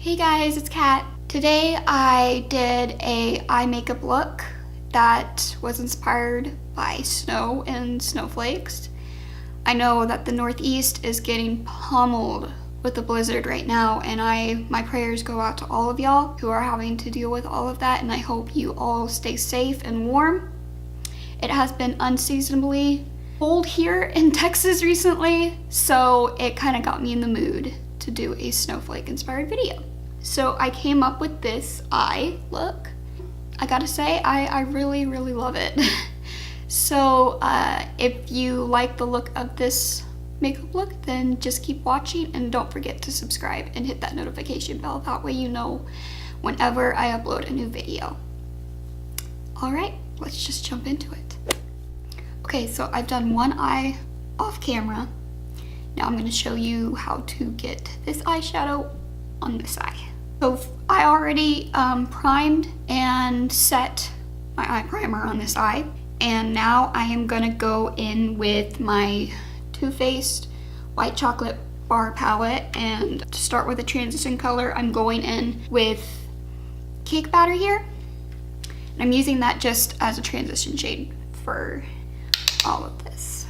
Hey guys, it's Kat. Today I did a eye makeup look that was inspired by snow and snowflakes. I know that the Northeast is getting pummeled with the blizzard right now, and my prayers go out to all of y'all who are having to deal with all of that, and I hope you all stay safe and warm. It has been unseasonably cold here in Texas recently, so it kind of got me in the mood to do a snowflake inspired video. So I came up with this eye look. I gotta say, I really love it. So if you like the look of this makeup look, then just keep watching and don't forget to subscribe and hit that notification bell. That way you know whenever I upload a new video. All right, let's just jump into it. Okay, so I've done one eye off camera. Now I'm gonna show you how to get this eyeshadow on this eye. So I already primed and set my eye primer on this eye, and now I am gonna go in with my Too Faced White Chocolate Bar palette, and to start with a transition color, I'm going in with Cake Batter here, and I'm using that just as a transition shade for all of this.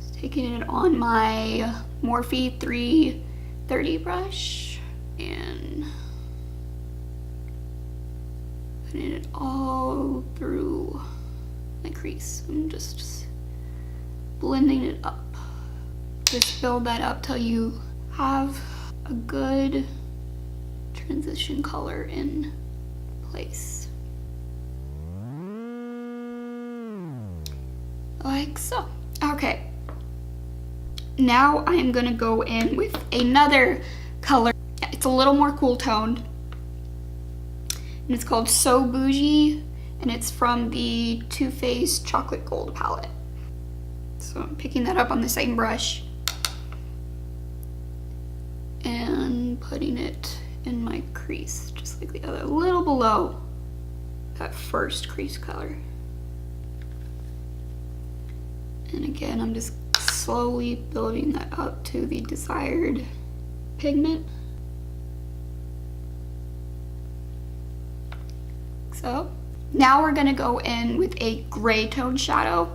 Just taking it on my Morphe 330 brush and putting it all through my crease. I'm just blending it up. Just build that up till you have a good transition color in place. Like so. Okay. Now I'm gonna go in with another color. It's a little more cool toned, and it's called So Bougie, and it's from the Too Faced Chocolate Gold palette. So I'm picking that up on the same brush and putting it in my crease, just like the other, a little below that first crease color. And again, I'm just slowly building that up to the desired pigment. So now we're gonna go in with a gray tone shadow,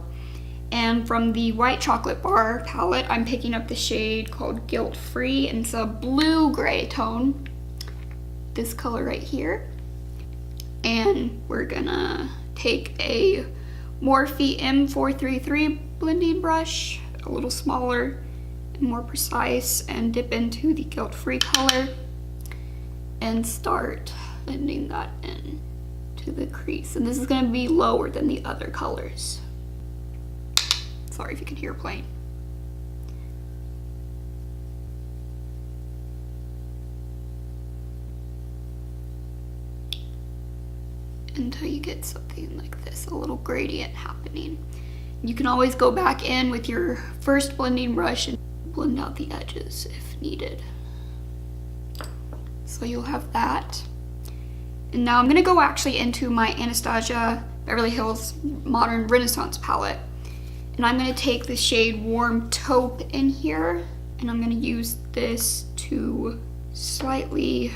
and from the White Chocolate Bar palette, I'm picking up the shade called Guilt Free, and it's a blue gray tone, this color right here. And we're gonna take a Morphe M433 blending brush, a little smaller and more precise, and dip into the Guilt Free color and start blending that in to the crease. And this is going to be lower than the other colors. Sorry if you can hear it playing. Until you get something like this, a little gradient happening. You can always go back in with your first blending brush and blend out the edges if needed. So you'll have that. And now I'm gonna go actually into my Anastasia Beverly Hills Modern Renaissance palette. And I'm gonna take the shade Warm Taupe in here, and I'm gonna use this to slightly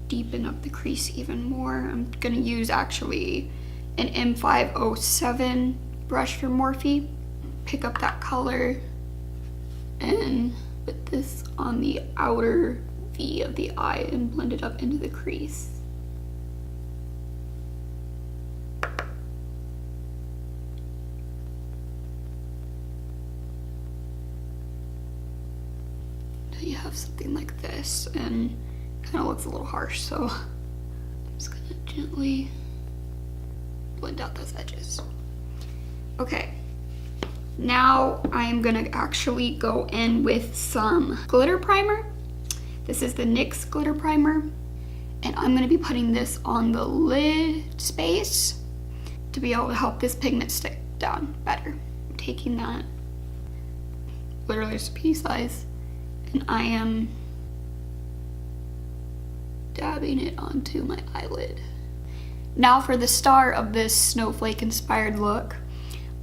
deepen up the crease even more. I'm gonna use actually an M507 brush from Morphe. Pick up that color and put this on the outer V of the eye and blend it up into the crease. Until you have something like this, and it kind of looks a little harsh, so I'm just gonna gently blend out those edges. Okay, now I am gonna actually go in with some glitter primer. This is the NYX Glitter Primer, and I'm gonna be putting this on the lid space to be able to help this pigment stick down better. I'm taking that, literally just pea size, and I am dabbing it onto my eyelid. Now for the star of this snowflake inspired look,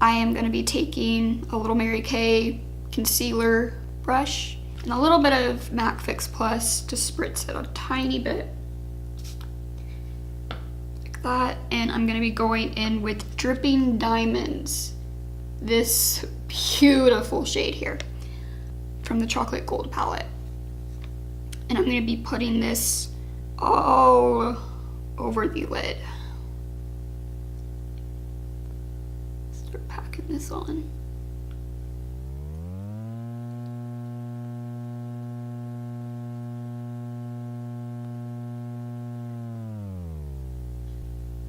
I am going to be taking a little Mary Kay concealer brush And a little bit of MAC Fix Plus to spritz it a tiny bit. Like that. And I'm gonna be going in with Dripping Diamonds. This beautiful shade here from the Chocolate Gold palette. And I'm gonna be putting this all over the lid. Start packing this on.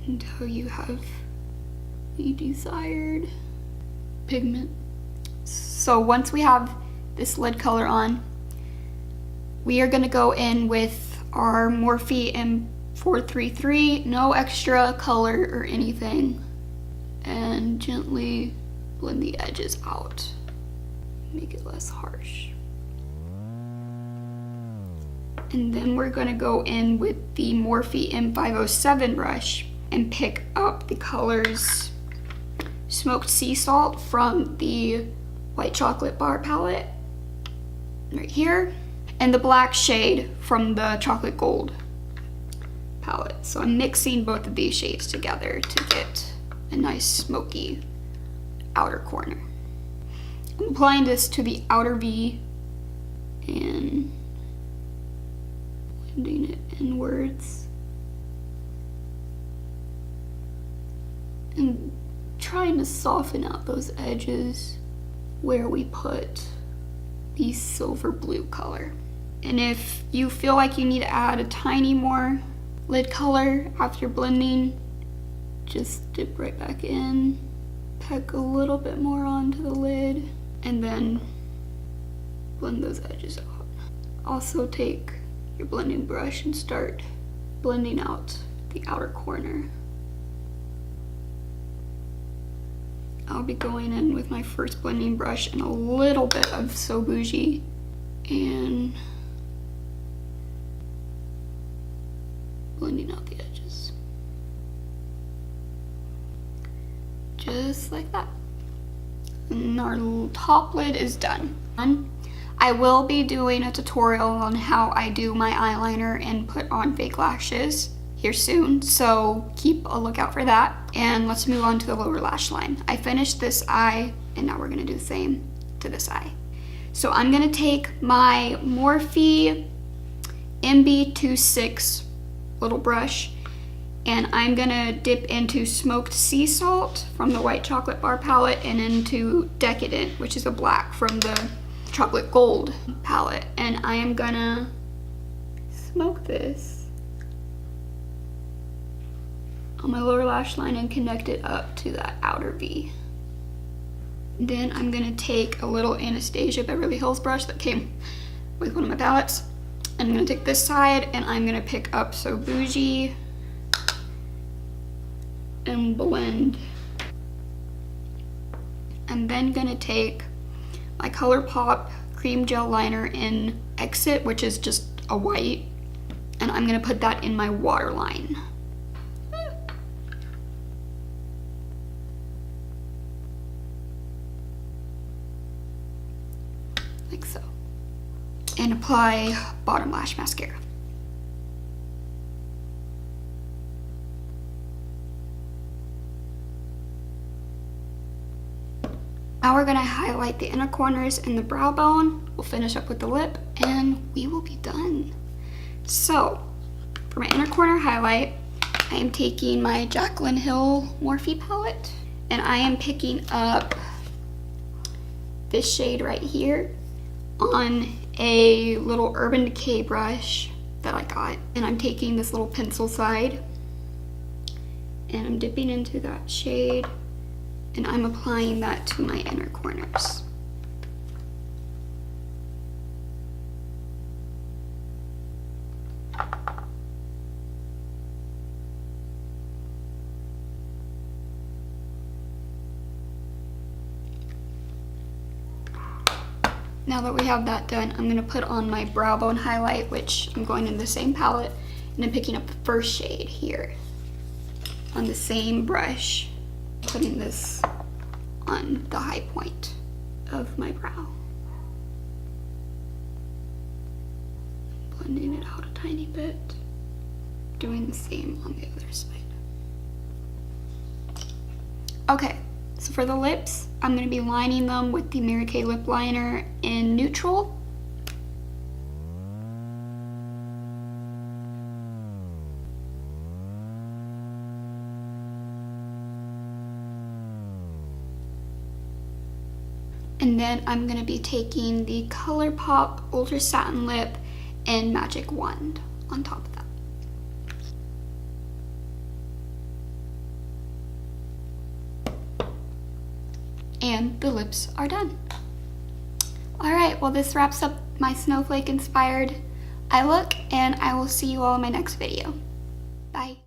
Until you have the desired pigment. So once we have this lid color on, we are going to go in with our Morphe M433, no extra color or anything, and gently blend the edges out, make it less harsh. And then we're going to go in with the Morphe M507 brush and pick up the colors Smoked Sea Salt from the White Chocolate Bar palette, right here, and the black shade from the Chocolate Gold palette. So I'm mixing both of these shades together to get a nice smoky outer corner. I'm applying this to the outer V and blending it inwards. And trying to soften out those edges where we put the silver blue color. And if you feel like you need to add a tiny more lid color after blending, just dip right back in, pack a little bit more onto the lid, and then blend those edges out. Also take your blending brush and start blending out the outer corner. I'll be going in with my first blending brush and a little bit of So Bougie and blending out the edges. Just like that. And our top lid is done. I will be doing a tutorial on how I do my eyeliner and put on fake lashes here soon, so keep a lookout for that. And let's move on to the lower lash line. I finished this eye, and now we're gonna do the same to this eye. So I'm gonna take my Morphe MB26 little brush, and I'm gonna dip into Smoked Sea Salt from the White Chocolate Bar palette and into Decadent, which is a black from the Chocolate Gold palette. And I am gonna smoke this on my lower lash line and connect it up to that outer V. Then I'm gonna take a little Anastasia Beverly Hills brush that came with one of my palettes. I'm gonna take this side and I'm gonna pick up So Bougie and blend. I'm then gonna take my ColourPop cream gel liner in Exit, which is just a white, and I'm gonna put that in my waterline. Like so. And apply bottom lash mascara. Now we're gonna highlight the inner corners and the brow bone. We'll finish up with the lip and we will be done. So for my inner corner highlight, I am taking my Jaclyn Hill Morphe palette and I am picking up this shade right here on a little Urban Decay brush that I got, and I'm taking this little pencil side and I'm dipping into that shade and I'm applying that to my inner corners. Now that we have that done, I'm gonna put on my brow bone highlight, which I'm going in the same palette, and I'm picking up the first shade here on the same brush, putting this on the high point of my brow. blending it out a tiny bit. Doing the same on the other side. Okay, so for the lips, I'm going to be lining them with the Mary Kay lip liner in neutral. And then I'm going to be taking the ColourPop Ultra Satin Lip in Magic Wand on top of that. And the lips are done. Alright, well this wraps up my snowflake inspired eye look, and I will see you all in my next video. Bye.